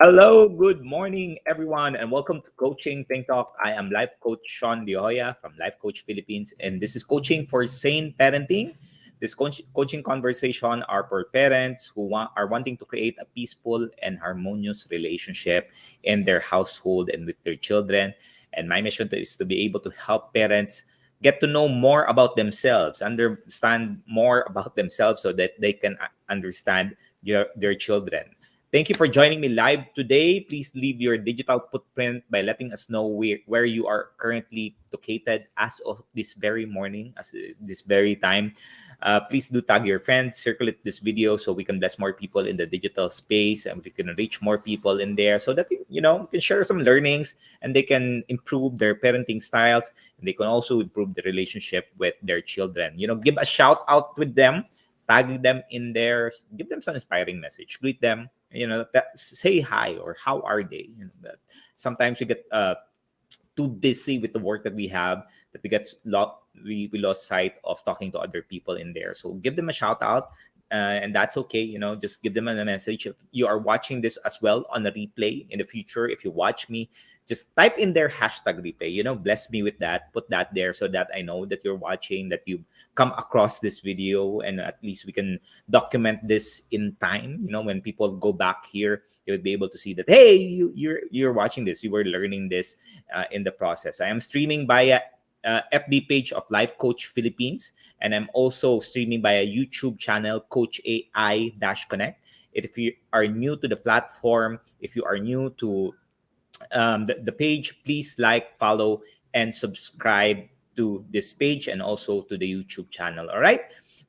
Hello, good morning, everyone, and welcome to Coaching Think Talk. I am Life Coach Shaun Joya from Life Coach Philippines, and this is coaching for sane parenting. This coaching conversation are for parents who are wanting to create a peaceful and harmonious relationship in their household and with their children. And my mission is to be able to help parents get to know more about themselves, understand more about themselves so that they can understand their children. Thank you for joining me live today. Please leave your digital footprint by letting us know where you are currently located as of this very morning, as this very time. Please do tag your friends, circulate this video so we can bless more people in the digital space and we can reach more people in there so that, we can share some learnings and they can improve their parenting styles and they can also improve the relationship with their children. Give a shout out with them, tag them in there, give them some inspiring message, greet them, say hi or how are they. That sometimes we get too busy with the work that we have that we lost sight of talking to other people in there. So give them a shout out, and that's okay. Just give them a message. If you are watching this as well on a replay in the future, if you watch me, just type in their hashtag replay. Bless me with that. Put that there so that I know that you're watching, that you come across this video, and at least we can document this in time. When people go back here, they would be able to see that, hey, you're watching this, you were learning this in the process. I am streaming via FB page of Life Coach Philippines, and I'm also streaming via YouTube channel Coach AI Connect. If you are new to the platform, if you are new to the page, please like, follow, and subscribe to this page and also to the YouTube channel. All right.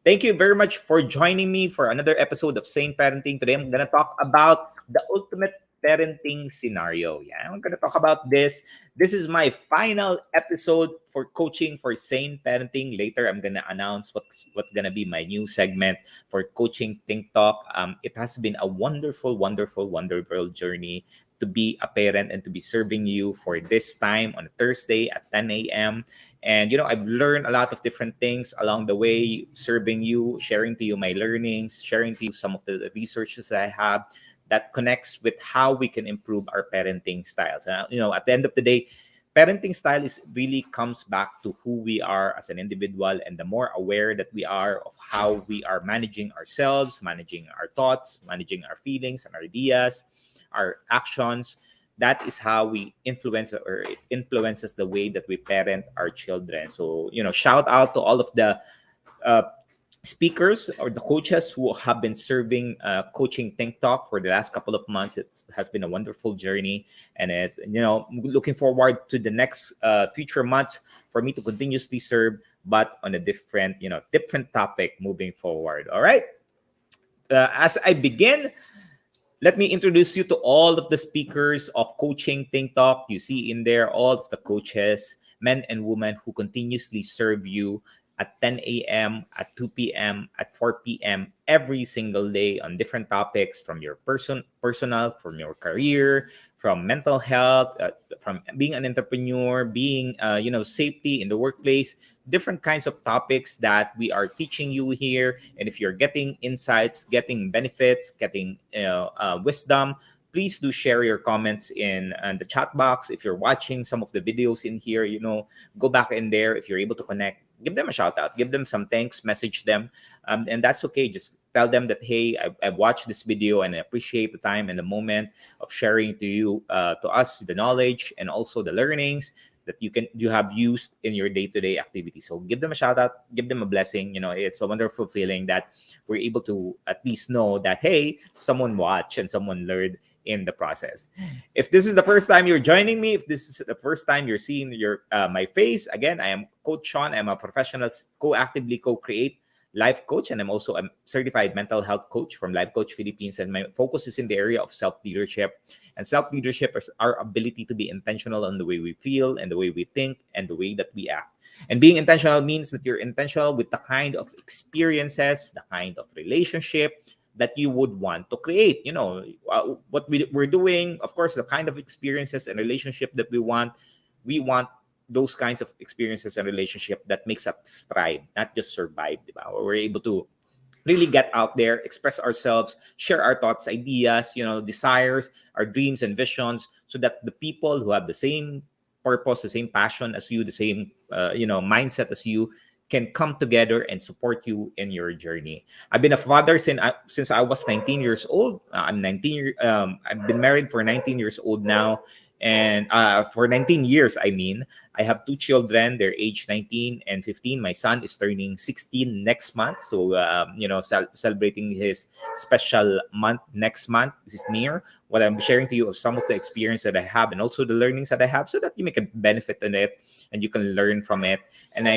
Thank you very much for joining me for another episode of Sane Parenting. Today, I'm going to talk about the ultimate parenting scenario. Yeah, I'm going to talk about this. This is my final episode for coaching for sane parenting. Later, I'm going to announce what's going to be my new segment for coaching Think Talk. It has been a wonderful, wonderful, wonderful journey to be a parent and to be serving you for this time on a Thursday at 10 a.m. And, I've learned a lot of different things along the way, serving you, sharing to you my learnings, sharing to you some of the researches that I have that connects with how we can improve our parenting styles. And, at the end of the day, parenting style is really comes back to who we are as an individual, and the more aware that we are of how we are managing ourselves, managing our thoughts, managing our feelings and ideas, our actions, that is how we influence, or it influences the way that we parent our children. So, shout out to all of the uh, speakers or the coaches who have been serving coaching Think Talk for the last couple of months. It has been a wonderful journey, and looking forward to the next future months for me to continuously serve, but on a different topic moving forward. All right. As I begin, let me introduce you to all of the speakers of Coaching Think Talk. You see in there all of the coaches, men and women who continuously serve you at 10 a.m., at 2 p.m., at 4 p.m. every single day on different topics from your personal, from your career, from mental health, from being an entrepreneur, being, safety in the workplace, different kinds of topics that we are teaching you here. And if you're getting insights, getting benefits, getting wisdom, please do share your comments in the chat box. If you're watching some of the videos in here, go back in there. If you're able to connect, give them a shout out, give them some thanks, message them. And that's okay. Just tell them that, hey, I've watched this video and I appreciate the time and the moment of sharing to you, to us, the knowledge and also the learnings that you have used in your day-to-day activities. So give them a shout out, give them a blessing. It's a wonderful feeling that we're able to at least know that, hey, someone watched and someone learned in the process. If this is the first time you're joining me, if this is the first time you're seeing my face, again, I am Coach Shaun. I'm a professional co-actively co-create life coach, and I'm also a certified mental health coach from Life Coach Philippines. And my focus is in the area of self-leadership. And self-leadership is our ability to be intentional on the way we feel and the way we think and the way that we act. And being intentional means that you're intentional with the kind of experiences, the kind of relationship that you would want to create. What we're doing, of course, the kind of experiences and relationship that we want those kinds of experiences and relationship that makes us thrive, not just survive. Diba? We're able to really get out there, express ourselves, share our thoughts, ideas, desires, our dreams and visions, so that the people who have the same purpose, the same passion as you, the same mindset as you, can come together and support you in your journey. I've been a father since I was 19 years old. I'm 19. I've been married for 19 years old now, and for 19 years, I mean. I have two children. They're age 19 and 15. My son is turning 16 next month. So, celebrating his special month next month. This is near. What I'm sharing to you of some of the experience that I have and also the learnings that I have, so that you make a benefit in it and you can learn from it. And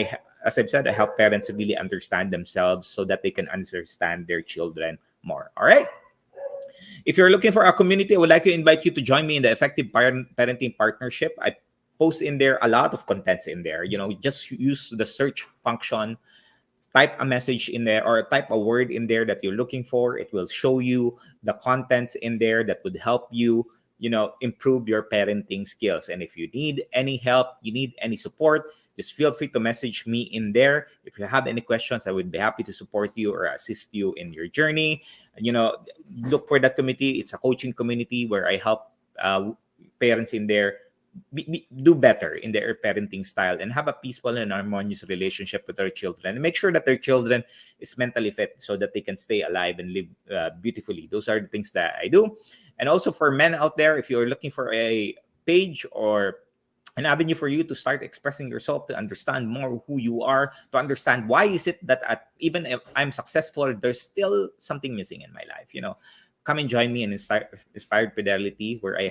as I've said, I help parents really understand themselves so that they can understand their children more. All right. If you're looking for a community, I would like to invite you to join me in the Effective Parenting Partnership. I post in there a lot of contents in there. Just use the search function, type a message in there or type a word in there that you're looking for. It will show you the contents in there that would help you, improve your parenting skills. And if you need any help, you need any support, just feel free to message me in there. If you have any questions, I would be happy to support you or assist you in your journey. Look for that community. It's a coaching community where I help parents in there do better in their parenting style and have a peaceful and harmonious relationship with their children, and make sure that their children is mentally fit so that they can stay alive and live beautifully. Those are the things that I do. And also for men out there, if you're looking for a page or an avenue for you to start expressing yourself, to understand more who you are, to understand why is it that even if I'm successful, there's still something missing in my life. Come and join me in Inspired Fidelity, where I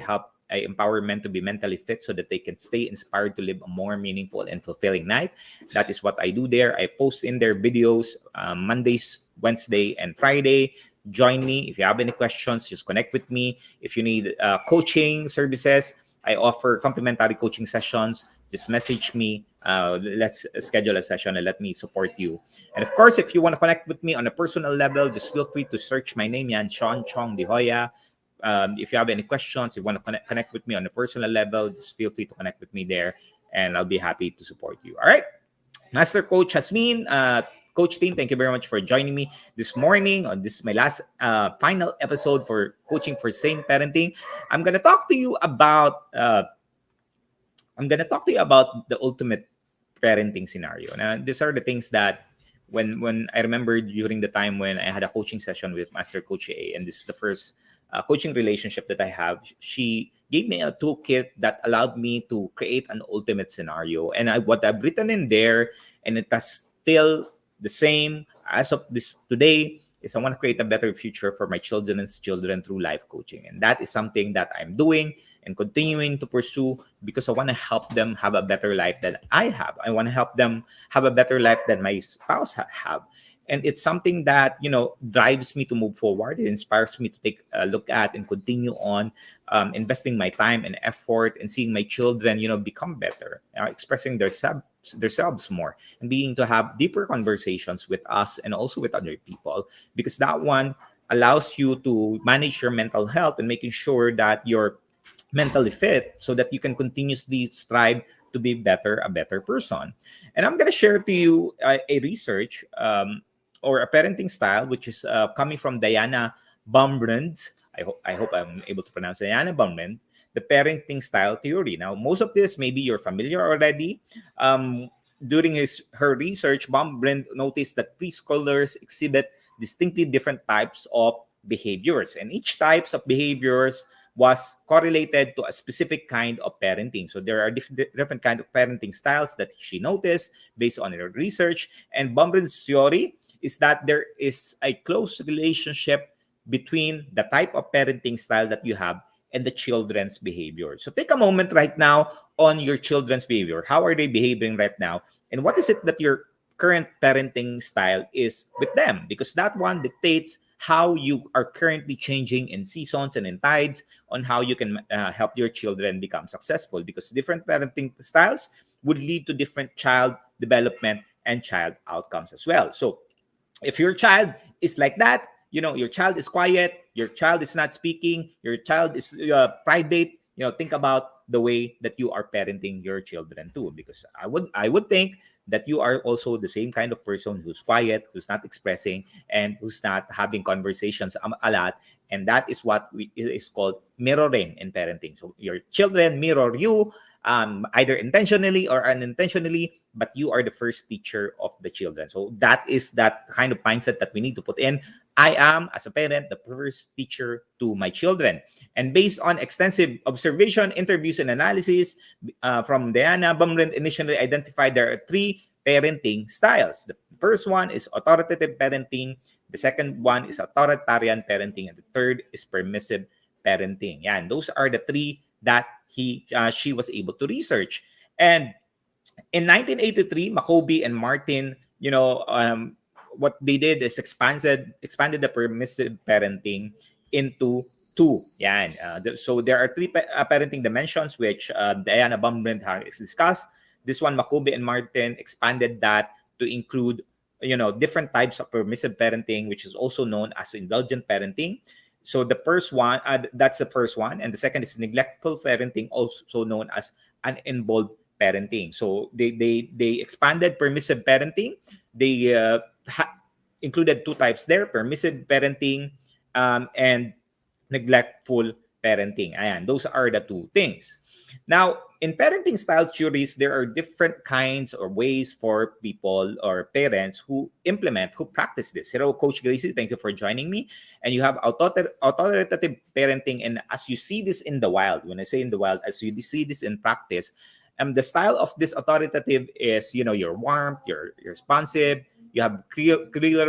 empower men to be mentally fit so that they can stay inspired to live a more meaningful and fulfilling life. That is what I do there. I post in their videos Mondays, Wednesday, and Friday. Join me. If you have any questions, just connect with me. If you need coaching services, I offer complimentary coaching sessions. Just message me. Let's schedule a session and let me support you. And of course, if you want to connect with me on a personal level, just feel free to search my name, Yan Shaun Chong De Hoya. If you have any questions, if you want to connect with me on a personal level, just feel free to connect with me there, and I'll be happy to support you. All right. Master Coach Hasmin, Coach Team, thank you very much for joining me this morning. This is my last final episode for Coaching for Sane Parenting. I'm gonna talk to you about the ultimate parenting scenario. Now, these are the things that when I remember during the time when I had a coaching session with Master Coach A, and this is the first coaching relationship that I have, she gave me a toolkit that allowed me to create an ultimate scenario. And what I've written in there, and it is still the same as of this today, is I want to create a better future for my children's children through life coaching. And that is something that I'm doing and continuing to pursue, because I want to help them have a better life than I have. I want to help them have a better life than my spouse have. And it's something that, drives me to move forward. It inspires me to take a look at and continue on investing my time and effort and seeing my children, become better, expressing themselves more, and being to have deeper conversations with us and also with other people, because that one allows you to manage your mental health and making sure that you're mentally fit so that you can continuously strive to be a better person. And I'm going to share to you a research or a parenting style, which is coming from Diana Baumrind. I hope I'm able to pronounce Diana Baumrind, the parenting style theory. Now, most of this, maybe you're familiar already. During her research, Baumrind noticed that preschoolers exhibit distinctly different types of behaviors, and each types of behaviors was correlated to a specific kind of parenting. So there are different kind of parenting styles that she noticed based on her research. And Baumrind's theory is that there is a close relationship between the type of parenting style that you have and the children's behavior. So take a moment right now on your children's behavior. How are they behaving right now? And what is it that your current parenting style is with them? Because that one dictates how you are currently changing in seasons and in tides on how you can help your children become successful, because different parenting styles would lead to different child development and child outcomes as well. So if your child is like that, your child is quiet, your child is not speaking, your child is private, think about the way that you are parenting your children too, because I would think that you are also the same kind of person who's quiet, who's not expressing, and who's not having conversations a lot. And that is what is called mirroring in parenting. So your children mirror you, either intentionally or unintentionally, but you are the first teacher of the children. So that is that kind of mindset that we need to put in. I am, as a parent, the first teacher to my children. And based on extensive observation, interviews, and analysis from Diana, Bumrand initially identified there are three parenting styles. The first one is authoritative parenting. The second one is authoritarian parenting. And the third is permissive parenting. Yeah, and those are the three that she was able to research. And in 1983, Makobi and Martin, what they did is expanded the permissive parenting into two. Yan. So there are three parenting dimensions, which Diana Bumbrand has discussed. This one, Makobi and Martin expanded that to include, different types of permissive parenting, which is also known as indulgent parenting. So the first one, that's the first one, and the second is neglectful parenting, also known as uninvolved parenting. So they expanded permissive parenting. They included two types there: permissive parenting and neglectful parenting. Ayan, those are the two things. Now, in parenting style theories, there are different kinds or ways for people or parents who practice this. Hello, Coach Gracie. Thank you for joining me. And you have authoritative parenting. And as you see this in the wild, when I say in the wild, as you see this in practice, the style of this authoritative is, you're warm, you're responsive, you have clear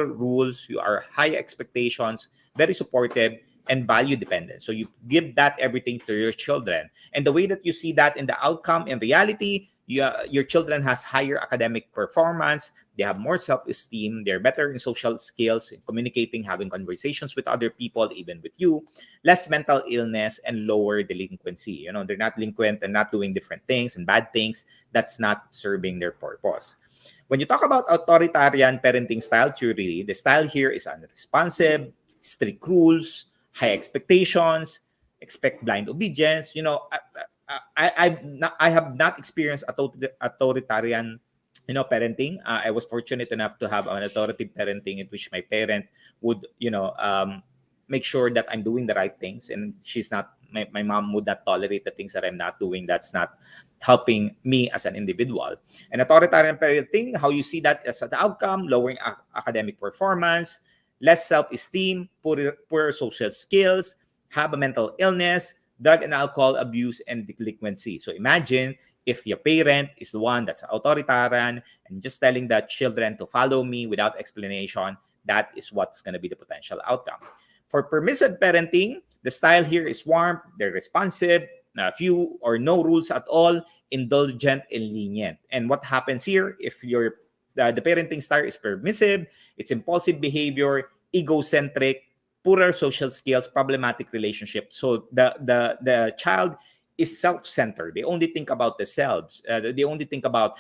rules, you are high expectations, very supportive, and value dependent. So you give that everything to your children. And the way that you see that in the outcome, in reality, your children has higher academic performance, they have more self-esteem, they're better in social skills, in communicating, having conversations with other people, even with you, less mental illness, and lower delinquency. They're not delinquent and not doing different things and bad things. That's not serving their purpose. When you talk about authoritarian parenting style theory, the style here is unresponsive, strict rules, high expectations, expect blind obedience. I have not experienced authoritarian, parenting. I was fortunate enough to have an authoritative parenting in which my parent would, make sure that I'm doing the right things, and she's not. My mom would not tolerate the things that I'm not doing. That's not helping me as an individual. And authoritarian parenting, how you see that as an outcome: lowering academic performance, less self-esteem, poor social skills, have a mental illness, drug and alcohol abuse, and delinquency. So imagine if your parent is the one that's authoritarian and just telling the children to follow me without explanation. That is what's going to be the potential outcome. For permissive parenting, the style here is warm, they're responsive, few or no rules at all, indulgent and lenient. And what happens here, if the parenting style is permissive, it's impulsive behavior, egocentric, poorer social skills, problematic relationships. So the child is self-centered. They only think about themselves. They only think about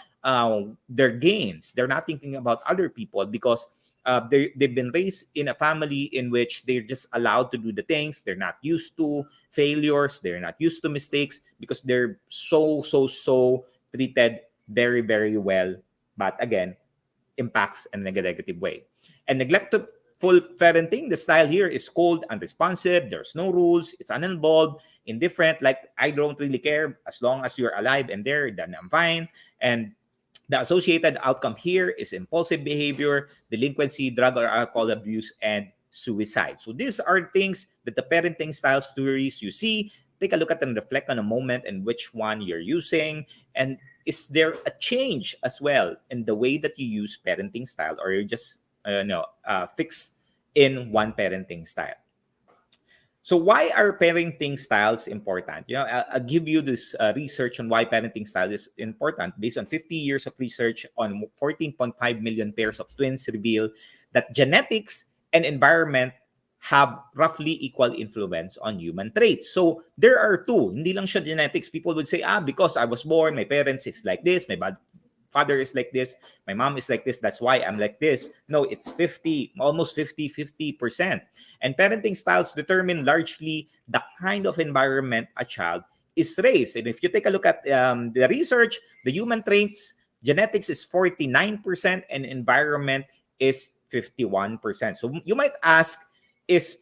their gains. They're not thinking about other people because they've been raised in a family in which they're just allowed to do the things. They're not used to failures. They're not used to mistakes because they're so treated very, very well. But again, impacts in a negative way. And neglectful parenting, the style here is cold, unresponsive, there's no rules, it's uninvolved, indifferent, like I don't really care as long as you're alive and there, then I'm fine. And the associated outcome here is impulsive behavior, delinquency, drug or alcohol abuse, and suicide. So these are things that the parenting style theories you see. Take a look at and reflect on a moment and which one you're using. And is there a change as well in the way that you use parenting style, or you're just fixed in one parenting style? So why are parenting styles important? I'll give you this research on why parenting style is important. Based on 50 years of research on 14.5 million pairs of twins, reveal that genetics and environment have roughly equal influence on human traits. So there are two. Hindi lang siya genetics. People would say, because I was born, my parents is like this, my father is like this, my mom is like this, that's why I'm like this. No, it's 50%. And parenting styles determine largely the kind of environment a child is race. And if you take a look at the research, the human traits, genetics is 49% and environment is 51%. So you might ask, is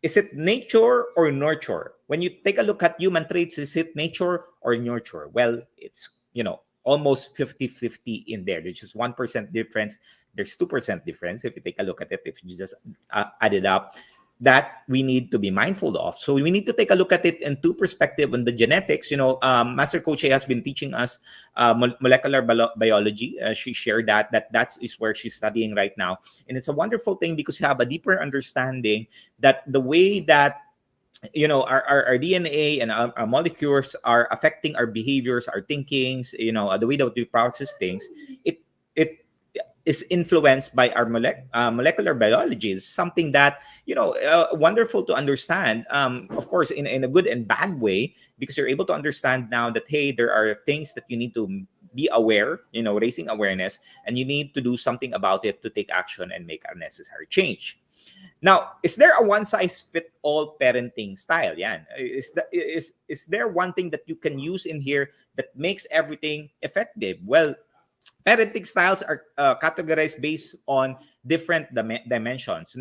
is it nature or nurture? When you take a look at human traits, is it nature or nurture? Well, it's, almost 50-50 in there. There's just 1% difference. There's 2% difference if you take a look at it, if you just add it up, that we need to be mindful of. So we need to take a look at it in two perspective on the genetics. Master Coach has been teaching us molecular biology. She shared that is where she's studying right now. And it's a wonderful thing because you have a deeper understanding that the way that our DNA and our molecules are affecting our behaviors, our thinkings, the way that we process things. It is influenced by our molecular biology. Is something that wonderful to understand, of course, in a good and bad way, because you're able to understand now that, hey, there are things that you need to be aware, raising awareness, and you need to do something about it to take action and make a necessary change. Now, is there a one-size-fit-all parenting style? Yan. Is there one thing that you can use in here that makes everything effective? Well, parenting styles are categorized based on different dimensions,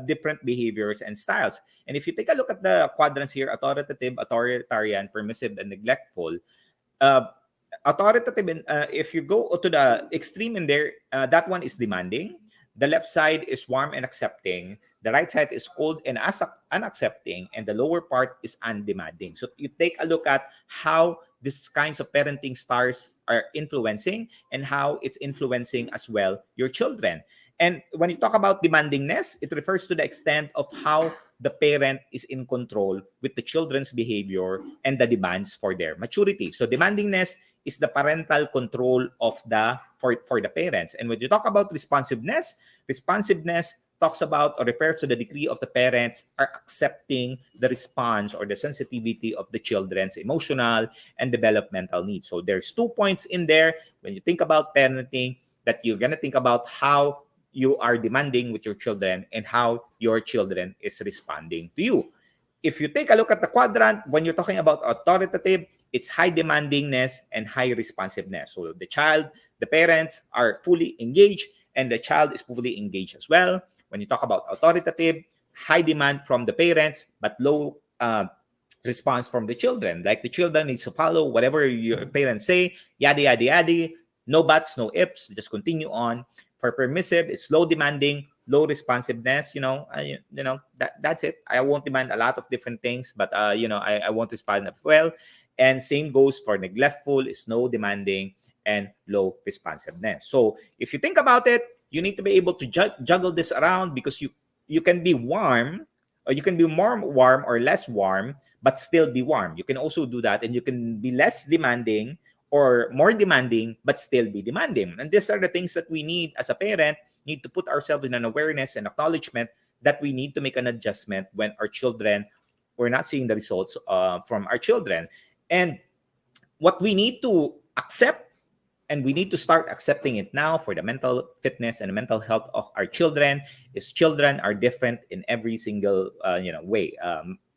different behaviors and styles. And if you take a look at the quadrants here, authoritative, authoritarian, permissive, and neglectful, uh, authoritative, if you go to the extreme in there, that one is demanding. The left side is warm and accepting. The right side is cold and unaccepting. And the lower part is undemanding. So you take a look at how these kinds of parenting styles are influencing and how it's influencing as well your children. And when you talk about demandingness, it refers to the extent of how the parent is in control with the children's behavior and the demands for their maturity. So demandingness is the parental control of for the parents. And when you talk about responsiveness talks about or refers to the degree of the parents are accepting the response or the sensitivity of the children's emotional and developmental needs. So there's 2 points in there when you think about parenting, that you're going to think about how you are demanding with your children and how your children is responding to you. If you take a look at the quadrant, when you're talking about authoritative, it's high demandingness and high responsiveness. So the parents are fully engaged and the child is fully engaged as well. When you talk about authoritative, high demand from the parents, but low response from the children. Like the children needs to follow whatever your parents say, yada, yada, yada. No buts, no ifs, just continue on. For permissive, it's low demanding, low responsiveness. That's it. I won't demand a lot of different things, but I want to respond well. And same goes for neglectful, is no demanding and low responsiveness. So if you think about it, you need to be able to juggle this around, because you can be warm, or you can be more warm or less warm, but still be warm. You can also do that, and you can be less demanding or more demanding, but still be demanding. And these are the things that we need as a parent, need to put ourselves in an awareness and acknowledgement that we need to make an adjustment when we're not seeing the results from our children. And what we need to accept, and we need to start accepting it now for the mental fitness and the mental health of our children, is children are different in every single way.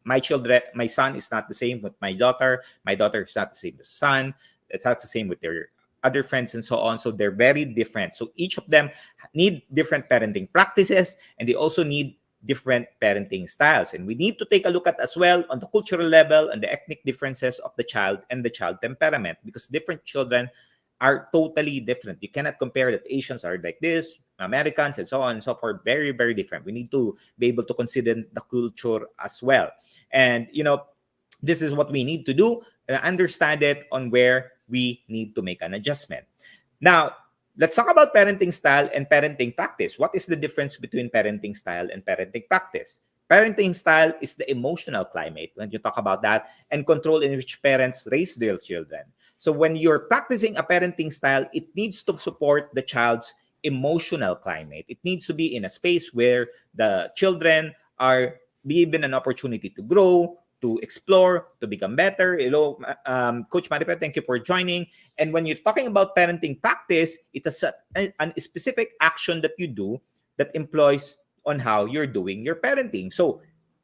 My son is not the same with my daughter. My daughter is not the same with son. It's not the same with their other friends and so on. So they're very different. So each of them need different parenting practices, and they also need different parenting styles. And we need to take a look at as well on the cultural level and the ethnic differences of the child and the child temperament, because different children are totally different. You cannot compare that Asians are like this, Americans, and so on and so forth. Very, very different. We need to be able to consider the culture as well. And, this is what we need to do, understand it on where we need to make an adjustment. Now, let's talk about parenting style and parenting practice. What is the difference between parenting style and parenting practice? Parenting style is the emotional climate, when you talk about that, and control in which parents raise their children. So when you're practicing a parenting style, it needs to support the child's emotional climate. It needs to be in a space where the children are given an opportunity to grow, to explore, to become better. Coach Maripe, thank you for joining. And when you're talking about parenting practice, it's a specific action that you do that employs on how you're doing your parenting. So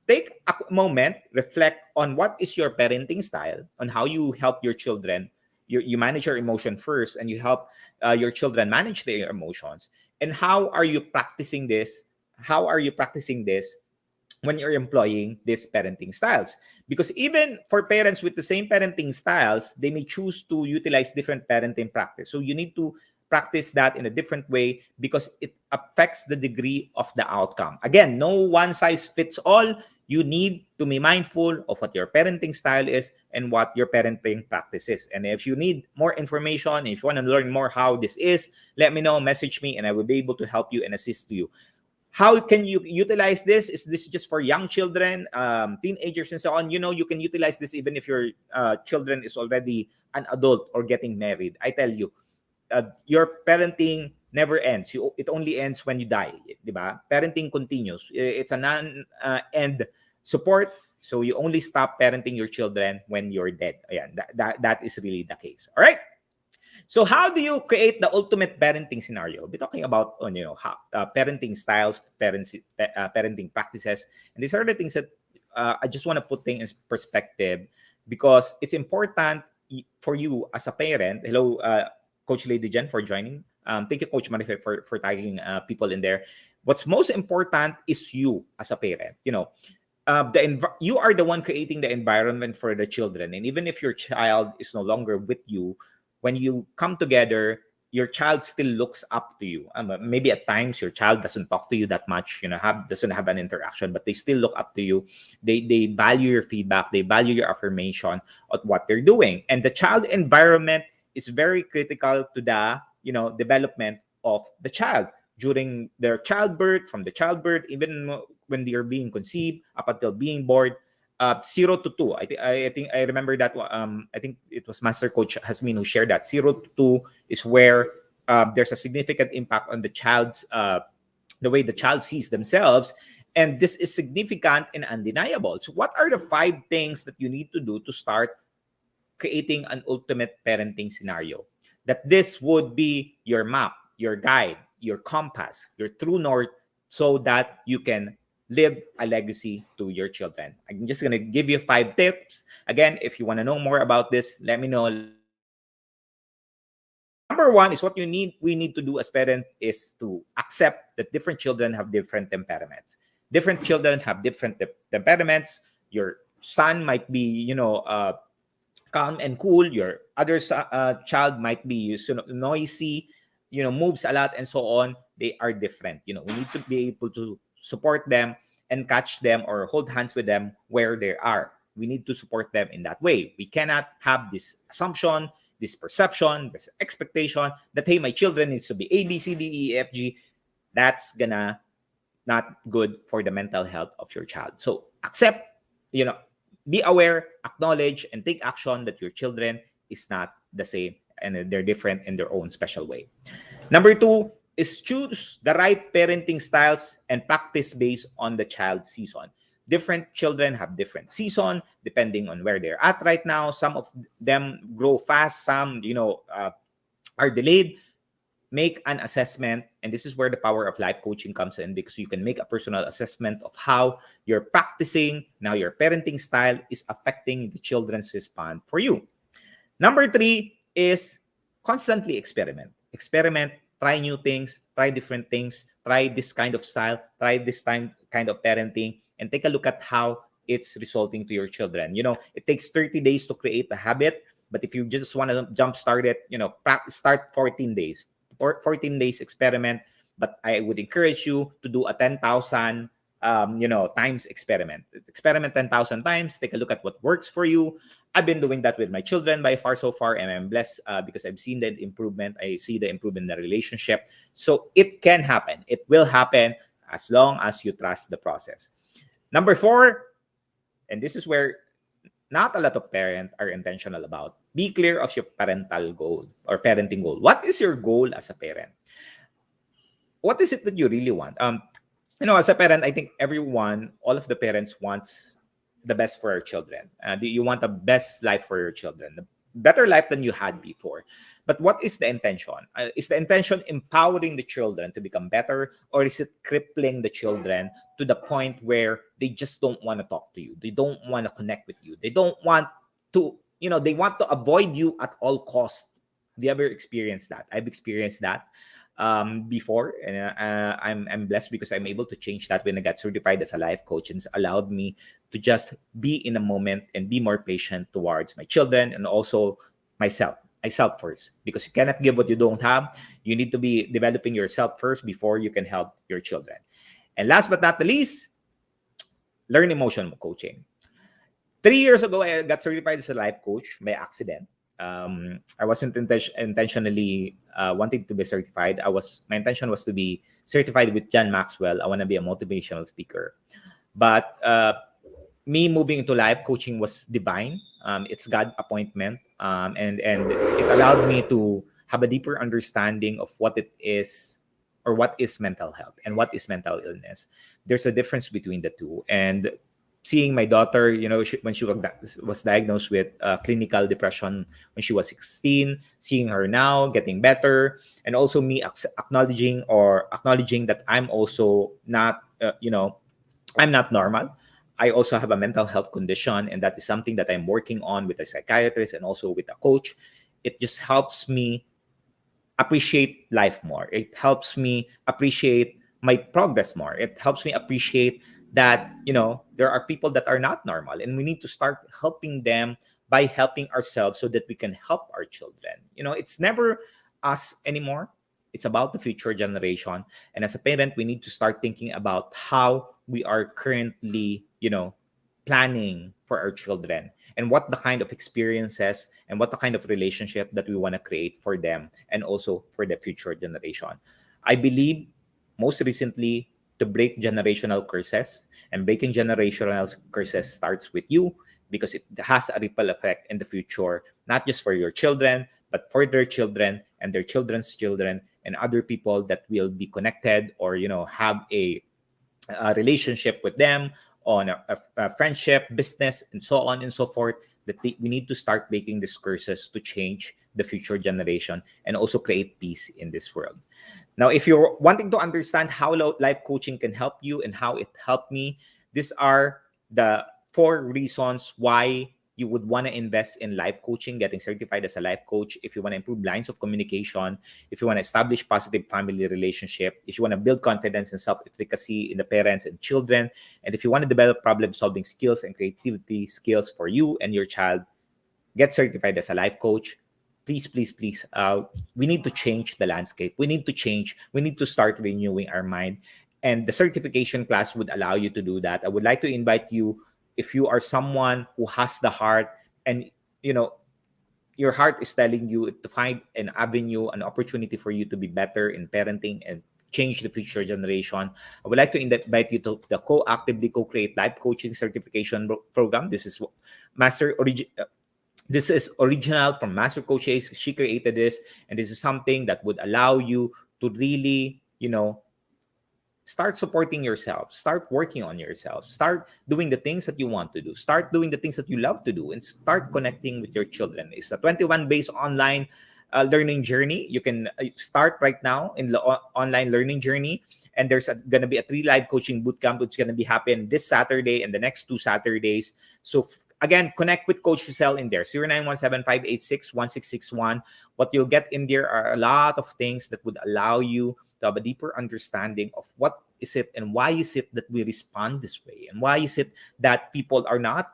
take a moment, reflect on what is your parenting style, on how you help your children. You manage your emotion first, and you help your children manage their emotions. And how are you practicing this? How are you practicing this when you're employing these parenting styles? Because even for parents with the same parenting styles, they may choose to utilize different parenting practice. So you need to practice that in a different way because it affects the degree of the outcome. Again, no one size fits all. You need to be mindful of what your parenting style is and what your parenting practice is. And if you need more information, if you want to learn more how this is, let me know, message me, and I will be able to help you and assist you. How can you utilize this? Is this just for young children, teenagers, and so on? You can utilize this even if your children is already an adult or getting married. I tell you, your parenting never ends. It only ends when you die, diba? Parenting continues. It's a non-end support. So you only stop parenting your children when you're dead. Ayan, that is really the case. All right. So how do you create the ultimate parenting scenario? We'll be talking about how, parenting styles, parenting practices, and these are the things that I just want to put things in perspective because it's important for you as a parent. Hello, Coach Lady Jen, for joining. Thank you, Coach Marife, for tagging people in there. What's most important is you as a parent. You are the one creating the environment for the children, and even if your child is no longer with you, when you come together, your child still looks up to you. Maybe at times your child doesn't talk to you that much, doesn't have an interaction, but they still look up to you. They value your feedback, they value your affirmation of what they're doing, and the child environment is very critical to the development of the child during their childbirth, from the childbirth, even when they're being conceived up until being born. 0 to 2. I think I remember that. I think it was Master Coach Hasmin who shared that 0 to 2 is where there's a significant impact on the child's the way the child sees themselves, and this is significant and undeniable. So, what are the 5 things that you need to do to start creating an ultimate parenting scenario? That this would be your map, your guide, your compass, your true north, so that you can live a legacy to your children. I'm just going to give you 5 tips. Again, if you want to know more about this, let me know. Let me share this with you. Number 1 is what we need to do as parents is to accept that different children have different temperaments. Different children have different temperaments. Your son might be, calm and cool. Your other child might be noisy, moves a lot, and so on. They are different. We need to be able to support them and catch them or hold hands with them where they are. We need to support them in that way. We cannot have this assumption, this perception, this expectation that, hey, my children needs to be A, B, C, D, E, F, G. That's gonna not good for the mental health of your child. So accept, be aware, acknowledge, and take action that your children is not the same and they're different in their own special way. Number 2 is choose the right parenting styles and practice based on the child's season. Different children have different season depending on where they're at right now. Some of them grow fast, some are delayed. Make an assessment, and this is where the power of life coaching comes in, because you can make a personal assessment of how you're practicing now your parenting style is affecting the children's response for you. Number 3 is constantly experiment, try new things, try different things, try this kind of style, try this kind of parenting, and take a look at how it's resulting to your children. It takes 30 days to create a habit, but if you just want to jump start it, start 14 days or 14 days experiment. But I would encourage you to do a 10,000 times experiment. Experiment 10,000 times. Take a look at what works for you. I've been doing that with my children by far so far, and I'm blessed because I've seen the improvement. I see the improvement in the relationship. So it can happen. It will happen as long as you trust the process. Number 4, and this is where not a lot of parents are intentional about. Be clear of your parental goal or parenting goal. What is your goal as a parent? What is it that you really want? As a parent, I think all of the parents wants the best for our children. You want the best life for your children, better life than you had before. But what is the intention? Is the intention empowering the children to become better, or is it crippling the children to the point where they just don't want to talk to you? They don't want to connect with you. They don't want to, they want to avoid you at all costs. Do you ever experience that? I've experienced that before, and I'm blessed because I'm able to change that when I got certified as a life coach, and it's allowed me to just be in a moment and be more patient towards my children and also myself first, because you cannot give what you don't have. You need to be developing yourself first before you can help your children. And last but not the least, learn emotional coaching. 3 years ago, I got certified as a life coach by accident. I wasn't intentionally wanting to be certified. My intention was to be certified with John Maxwell. I want to be a motivational speaker. But me moving into life coaching was divine. It's God appointment, and it allowed me to have a deeper understanding of what it is, or what is mental health and what is mental illness. There's a difference between the two. And seeing my daughter, when she was diagnosed with clinical depression when she was 16, seeing her now getting better, and also me acknowledging that I'm also not, I'm not normal. I also have a mental health condition, and that is something that I'm working on with a psychiatrist and also with a coach. It just helps me appreciate life more. It helps me appreciate my progress more. It helps me appreciate that, there are people that are not normal, and we need to start helping them by helping ourselves so that we can help our children. It's never us anymore. It's about the future generation. And as a parent, we need to start thinking about how we are currently, planning for our children, and what the kind of experiences and what the kind of relationship that we want to create for them and also for the future generation. I believe most recently, to break generational curses, and breaking generational curses starts with you, because it has a ripple effect in the future, not just for your children, but for their children and their children's children and other people that will be connected, or have a relationship with them on a friendship, business, and so on and so forth. We need to start making these curses to change the future generation and also create peace in this world. Now, if you're wanting to understand how life coaching can help you and how it helped me, these are the 4 reasons why you would want to invest in life coaching, getting certified as a life coach. If you want to improve lines of communication, if you want to establish positive family relationship, if you want to build confidence and self-efficacy in the parents and children, and if you want to develop problem-solving skills and creativity skills for you and your child, get certified as a life coach. Please, please, please. We need to change the landscape. We need to start renewing our mind. And the certification class would allow you to do that. I would like to invite you, if you are someone who has the heart, and your heart is telling you to find an avenue, an opportunity for you to be better in parenting and change the future generation, I would like to invite you to the Actively Co-Create Life Coaching Certification Program. This is This is original from Master Coaches. She created this, and this is something that would allow you to really, start supporting yourself, start working on yourself, start doing the things that you want to do, start doing the things that you love to do, and start connecting with your children. It's a 21-based online learning journey. You can start right now in the online learning journey, and there's going to be a 3 live coaching bootcamp, which is going to be happen this Saturday and the next 2 Saturdays. So again, connect with Coach Giselle in there, 0917-586-1661. What you'll get in there are a lot of things that would allow you to have a deeper understanding of what is it and why is it that we respond this way, and why is it that people are not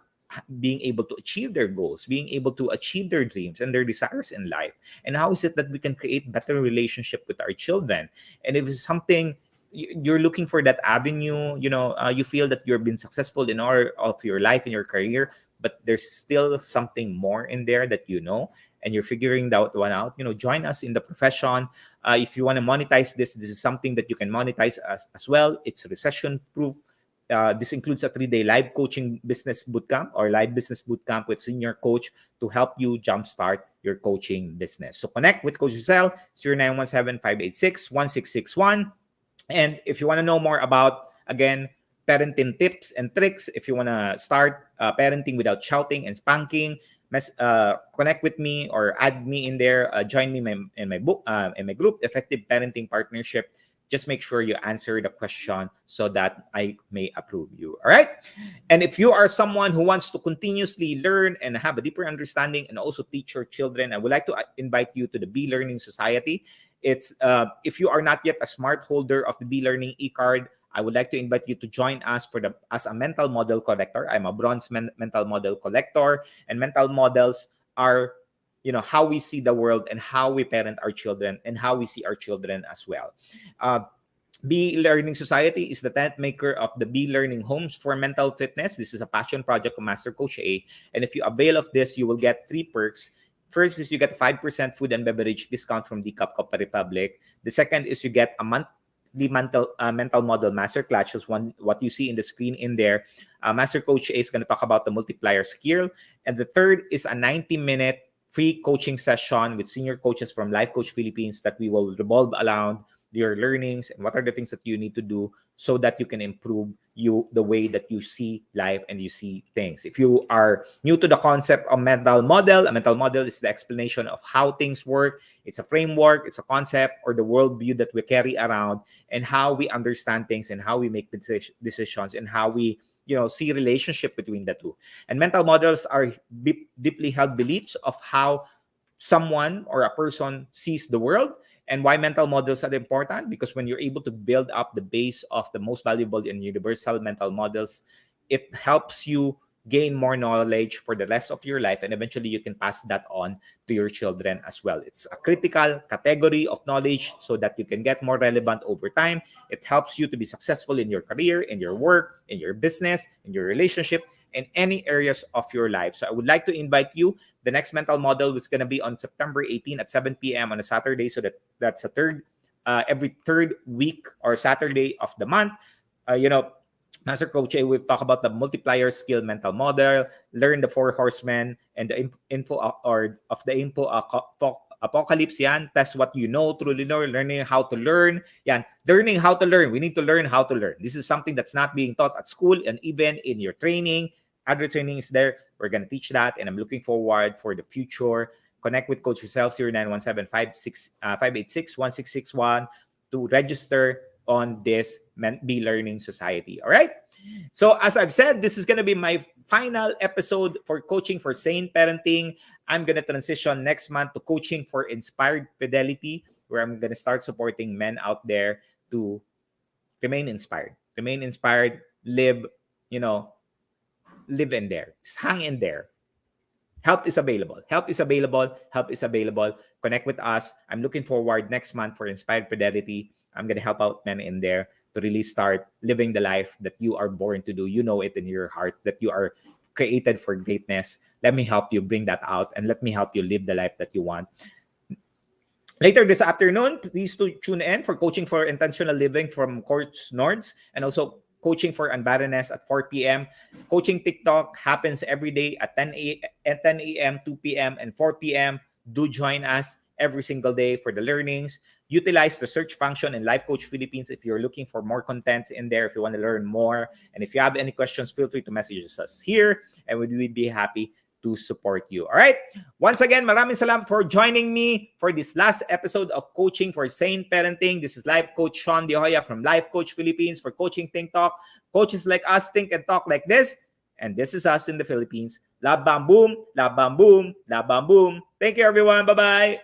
being able to achieve their goals, being able to achieve their dreams and their desires in life, and how is it that we can create better relationship with our children. And if it's something you're looking for, that avenue, you feel that you've been successful in all of your life and your career, but there's still something more in there that and you're figuring that one out, join us in the profession. If you want to monetize this is something that you can monetize as well. It's recession proof. This includes a 3-day live coaching business bootcamp or live business bootcamp with senior coach to help you jumpstart your coaching business. So connect with Coach Giselle, 0917-586-1661. And if you want to know more about, again, parenting tips and tricks. If you want to start parenting without shouting and spanking, connect with me or add me in there. Join me in my book, in my group, Effective Parenting Partnership. Just make sure you answer the question so that I may approve you. All right. And if you are someone who wants to continuously learn and have a deeper understanding and also teach your children, I would like to invite you to the Be Learning Society. It's if you are not yet a smart holder of the Be Learning e-card, I would like to invite you to join us as a mental model collector. I'm a bronze mental model collector, and mental models are, how we see the world and how we parent our children and how we see our children as well. Be Learning Society is the tent maker of the Be Learning Homes for Mental Fitness. This is a passion project of Master Coach A. And if you avail of this, you will get 3 perks. First is you get 5% food and beverage discount from the Cup Republic. The second is you get a monthly mental model masterclass, just what you see in the screen in there. Master Coach A is going to talk about the multiplier skill. And the third is a 90-minute free coaching session with senior coaches from Life Coach Philippines that we will revolve around your learnings and what are the things that you need to do so that you can improve the way that you see life and you see things. If you are new to the concept of mental model, a mental model is the explanation of how things work. It's a framework, it's a concept, or the worldview that we carry around and how we understand things and how we make decisions and how we see relationship between the two. And mental models are deeply held beliefs of how someone or a person sees the world. And why mental models are important? Because when you're able to build up the base of the most valuable and universal mental models, it helps you gain more knowledge for the rest of your life, and eventually you can pass that on to your children as well. It's a critical category of knowledge so that you can get more relevant over time. It helps you to be successful in your career, in your work, in your business, in your relationship, in any areas of your life. So I would like to invite you. The next mental model is going to be on September 18 at 7 p.m. on a Saturday. So that's every third week or Saturday of the month. Master Coach A will talk about the multiplier skill mental model, learn the 4 horsemen, and the info apocalypse. Yan, test what you know, truly know, learning how to learn. Yan, learning how to learn. We need to learn how to learn. This is something that's not being taught at school and even in your training. Other training is there. We're going to teach that, and I'm looking forward for the future. Connect with Coach yourself, 0917-586-1661 to register on this Be Learning Society. All right. So as I've said, this is going to be my final episode for Coaching for Sane Parenting. I'm going to transition next month to Coaching for Inspired Fidelity, where I'm going to start supporting men out there to remain inspired, live in there, just hang in there. Help is available. Connect with us. I'm looking forward next month for Inspired Fidelity. I'm going to help out men in there to really start living the life that you are born to do. You know it in your heart that you are created for greatness. Let me help you bring that out, and let me help you live the life that you want. Later this afternoon, please tune in for Coaching for Intentional Living from Coach Nords, and also Coaching for Unbarrenness at 4 p.m. Coaching TikTok happens every day at 10 a.m., 2 p.m., and 4 p.m. Do join us every single day for the learnings. Utilize the search function in Life Coach Philippines if you're looking for more content in there, if you want to learn more. And if you have any questions, feel free to message us here, and we would be happy to support you. All right. Once again, maraming salamat for joining me for this last episode of Coaching for Sane Parenting. This is Life Coach Shaun from Life Coach Philippines for Coaching Think Talk. Coaches like us think and talk like this. And this is us in the Philippines. Love, bam, boom. Love, bam, boom. Love, bam, boom. Thank you, everyone. Bye-bye.